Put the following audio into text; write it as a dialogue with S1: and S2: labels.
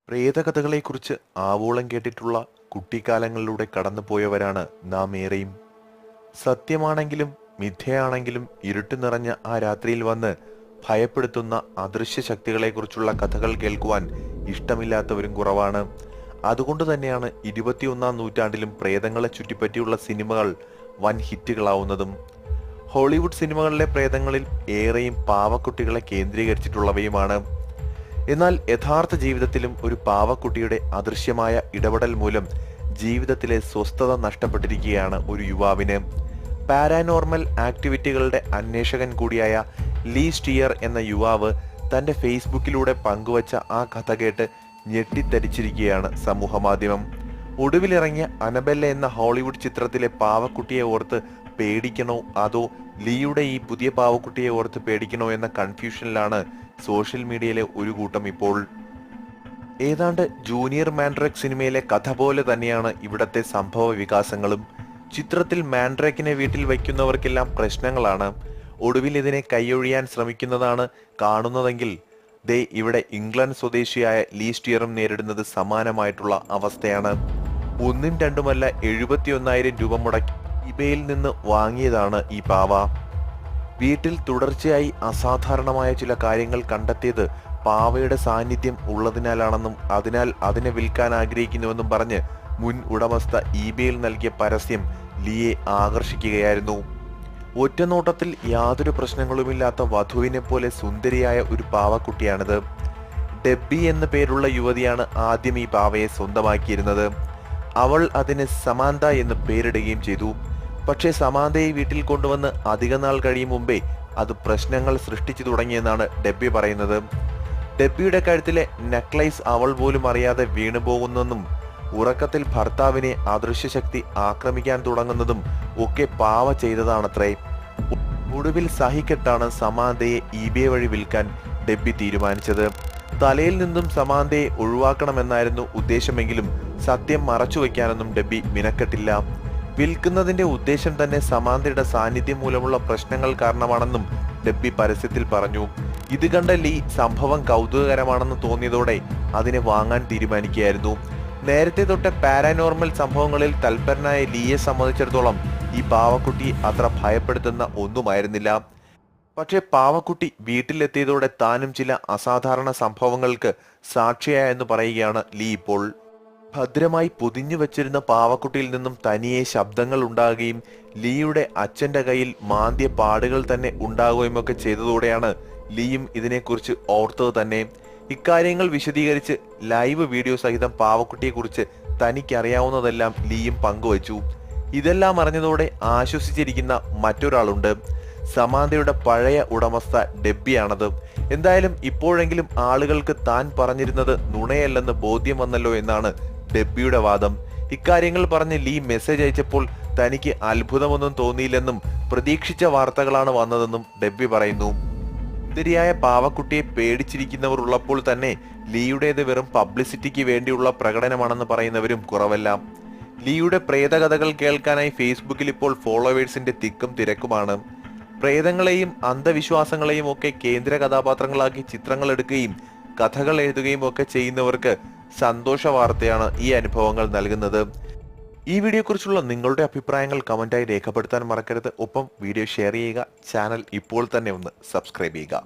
S1: പ്രേതകഥകളെക്കുറിച്ച് ആവോളം കേട്ടിട്ടുള്ള കുട്ടിക്കാലങ്ങളിലൂടെ കടന്നുപോയവരാണ് നാം ഏറെയും. സത്യമാണെങ്കിലും മിഥ്യയാണെങ്കിലും ഇരുട്ട് നിറഞ്ഞ ആ രാത്രിയിൽ വന്ന് ഭയപ്പെടുത്തുന്ന അദൃശ്യ ശക്തികളെക്കുറിച്ചുള്ള കഥകൾ കേൾക്കുവാൻ ഇഷ്ടമില്ലാത്തവരും കുറവാണ്. അതുകൊണ്ട് തന്നെയാണ് 21ാം നൂറ്റാണ്ടിലും പ്രേതങ്ങളെ ചുറ്റിപ്പറ്റിയുള്ള സിനിമകൾ വൻ ഹിറ്റുകളാവുന്നതും. ഹോളിവുഡ് സിനിമകളിലെ പ്രേതങ്ങളിൽ ഏറെയും പാവക്കുട്ടികളെ കേന്ദ്രീകരിച്ചിട്ടുള്ളവയുമാണ്. എന്നാൽ യഥാർത്ഥ ജീവിതത്തിലും ഒരു പാവക്കുട്ടിയുടെ അദൃശ്യമായ ഇടപെടൽ മൂലം ജീവിതത്തിലെ സ്വസ്ഥത നഷ്ടപ്പെട്ടിരിക്കുകയാണ് ഒരു യുവാവിന്. പാരാനോർമൽ ആക്ടിവിറ്റികളുടെ അന്വേഷകൻ കൂടിയായ ലീ സ്റ്റിയർ എന്ന യുവാവ് തന്റെ ഫേസ്ബുക്കിലൂടെ പങ്കുവച്ച ആ കഥ കേട്ട് ഞെട്ടിത്തരിച്ചിരിക്കുകയാണ് സമൂഹമാധ്യമം. ഒടുവിലിറങ്ങിയ അനബെല്ല എന്ന ഹോളിവുഡ് ചിത്രത്തിലെ പാവക്കുട്ടിയെ ഓർത്ത് പേടിക്കണോ അതോ ലീയുടെ ഈ പുതിയ പാവക്കുട്ടിയെ ഓർത്ത് പേടിക്കണോ എന്ന കൺഫ്യൂഷനിലാണ് സോഷ്യൽ മീഡിയയിലെ ഒരു കൂട്ടം ഇപ്പോൾ. ഏതാണ്ട് ജൂനിയർ മാൻഡ്രേക്ക് സിനിമയിലെ കഥ പോലെ തന്നെയാണ് ഇവിടത്തെ സംഭവ വികാസങ്ങളും. ചിത്രത്തിൽ മാൻഡ്രേക്കിനെ വീട്ടിൽ വയ്ക്കുന്നവർക്കെല്ലാം പ്രശ്നങ്ങളാണ്. ഒടുവിൽ ഇതിനെ കൈയൊഴിയാൻ ശ്രമിക്കുന്നതാണ് കാണുന്നതെങ്കിൽ ദേ ഇവിടെ ഇംഗ്ലണ്ട് സ്വദേശിയായ ലീ സ്റ്റിയറും നേരിടുന്നത് സമാനമായിട്ടുള്ള അവസ്ഥയാണ്. ഒന്നും രണ്ടുമല്ല 71,000 രൂപ മുടക്കി ഇബേയിൽ നിന്ന് വാങ്ങിയതാണ് ഈ പാവ. വീട്ടിൽ തുടർച്ചയായി അസാധാരണമായ ചില കാര്യങ്ങൾ കണ്ടെത്തിയത് പാവയുടെ സാന്നിധ്യം ഉള്ളതിനാലാണെന്നും അതിനാൽ അതിനെ വിൽക്കാൻ ആഗ്രഹിക്കുന്നുവെന്നും പറഞ്ഞ് മുൻ ഉടമസ്ഥ ഇബേയിൽ നൽകിയ പരസ്യം ലീയെ ആകർഷിക്കുകയായിരുന്നു. ഒറ്റനോട്ടത്തിൽ യാതൊരു പ്രശ്നങ്ങളുമില്ലാത്ത വധുവിനെ പോലെ സുന്ദരിയായ ഒരു പാവക്കുട്ടിയാണിത്. ഡെബ്ബി എന്ന പേരുള്ള യുവതിയാണ് ആദ്യം ഈ പാവയെ സ്വന്തമാക്കിയിരുന്നത്. അവൾ അതിന് സമാന്ത എന്ന് പേരിടുകയും ചെയ്തു. പക്ഷേ സമാന്തയെ വീട്ടിൽ കൊണ്ടുവന്ന് അധികനാൾ കഴിയും മുമ്പേ അത് പ്രശ്നങ്ങൾ സൃഷ്ടിച്ചു തുടങ്ങിയെന്നാണ് ഡെബ്ബി പറയുന്നത്. ഡെബ്ബിയുടെ കഴുത്തിലെ നെക്ലൈസ് അവൾ പോലും അറിയാതെ വീണുപോകുന്നെന്നും ഉറക്കത്തിൽ ഭർത്താവിനെ അദൃശ്യശക്തി ആക്രമിക്കാൻ തുടങ്ങുന്നതും ഒക്കെ പാവ ചെയ്തതാണത്രേ. ഒടുവിൽ സഹിക്കെട്ടാണ് സമാന്തയെ ഇബേ വഴി വിൽക്കാൻ ഡെബ്ബി തീരുമാനിച്ചത്. തലയിൽ നിന്നും സമാന്തയെ ഒഴിവാക്കണമെന്നായിരുന്നു ഉദ്ദേശമെങ്കിലും സത്യം മറച്ചുവെക്കാനൊന്നും ഡെബ്ബി മിനക്കെട്ടില്ല. വിൽക്കുന്നതിന്റെ ഉദ്ദേശം തന്നെ സമാന്തയുടെ സാന്നിധ്യം മൂലമുള്ള പ്രശ്നങ്ങൾ കാരണമാണെന്നും ഡെബ്ബി പരസ്യത്തിൽ പറഞ്ഞു. ഇത് കണ്ട ലീ സംഭവം കൗതുകകരമാണെന്ന് തോന്നിയതോടെ അതിനെ വാങ്ങാൻ തീരുമാനിക്കുകയായിരുന്നു. നേരത്തെ തൊട്ട് പാരാനോർമൽ സംഭവങ്ങളിൽ തൽപരനായ ലീയെ സംബന്ധിച്ചിടത്തോളം ഈ പാവക്കുട്ടി അത്ര ഭയപ്പെടുത്തുന്ന ഒന്നുമായിരുന്നില്ല. പക്ഷെ പാവക്കുട്ടി വീട്ടിലെത്തിയതോടെ താനും ചില അസാധാരണ സംഭവങ്ങൾക്ക് സാക്ഷിയായെന്ന് പറയുകയാണ് ലീ ഇപ്പോൾ. ഭദ്രമായി പൊതിഞ്ഞു വെച്ചിരുന്ന പാവക്കുട്ടിയിൽ നിന്നും തനിയെ ശബ്ദങ്ങൾ ഉണ്ടാകുകയും ലീയുടെ അച്ഛന്റെ കയ്യിൽ മാന്തിയ പാടുകൾ തന്നെ ഉണ്ടാകുകയുമൊക്കെ ചെയ്തതോടെയാണ് ലീയും ഇതിനെക്കുറിച്ച് ഓർത്തത് തന്നെ. ഇക്കാര്യങ്ങൾ വിശദീകരിച്ച് ലൈവ് വീഡിയോ സഹിതം പാവക്കുട്ടിയെക്കുറിച്ച് തനിക്കറിയാവുന്നതെല്ലാം ലീയും പങ്കുവച്ചു. ഇതെല്ലാം അറിഞ്ഞതോടെ ആശ്വസിച്ചിരിക്കുന്ന മറ്റൊരാളുണ്ട്. സമാന്തയുടെ പഴയ ഉടമസ്ഥ ഡെബ്ബിയാണത്. എന്തായാലും ഇപ്പോഴെങ്കിലും ആളുകൾക്ക് താൻ പറഞ്ഞിരുന്നത് നുണയല്ലെന്ന് ബോധ്യം വന്നല്ലോ എന്നാണ് ഡെബ്ബിയുടെ വാദം. ഇക്കാര്യങ്ങൾ പറഞ്ഞ് ലീ മെസ്സേജ് അയച്ചപ്പോൾ തനിക്ക് അത്ഭുതമൊന്നും തോന്നിയില്ലെന്നും പ്രതീക്ഷിച്ച വാർത്തകളാണ് വന്നതെന്നും ഡെബ്ബി പറയുന്നു. സുന്ദരിയായ പാവക്കുട്ടിയെ പേടിച്ചിരിക്കുന്നവർ ഉള്ളപ്പോൾ തന്നെ ലീയുടേത് വെറും പബ്ലിസിറ്റിക്ക് വേണ്ടിയുള്ള പ്രകടനമാണെന്ന് പറയുന്നവരും കുറവല്ല. ലീയുടെ പ്രേതകഥകൾ കേൾക്കാനായി ഫേസ്ബുക്കിൽ ഇപ്പോൾ ഫോളോവേഴ്സിന്റെ തിക്കും തിരക്കുമാണ്. പ്രേതങ്ങളെയും അന്ധവിശ്വാസങ്ങളെയും ഒക്കെ കേന്ദ്ര കഥാപാത്രങ്ങളാക്കി ചിത്രങ്ങൾ എടുക്കുകയും കഥകൾ എഴുതുകയും ഒക്കെ ചെയ്യുന്നവർക്ക് സന്തോഷ വാർത്തയാണ് ഈ അനുഭവങ്ങൾ നൽകുന്നത്. ഈ വീഡിയോയെക്കുറിച്ചുള്ള നിങ്ങളുടെ അഭിപ്രായങ്ങൾ കമന്റായി രേഖപ്പെടുത്താൻ മറക്കരുത്. ഒപ്പം വീഡിയോ ഷെയർ ചെയ്യുക. ചാനൽ ഇപ്പോൾ തന്നെ ഒന്ന് സബ്സ്ക്രൈബ് ചെയ്യുക.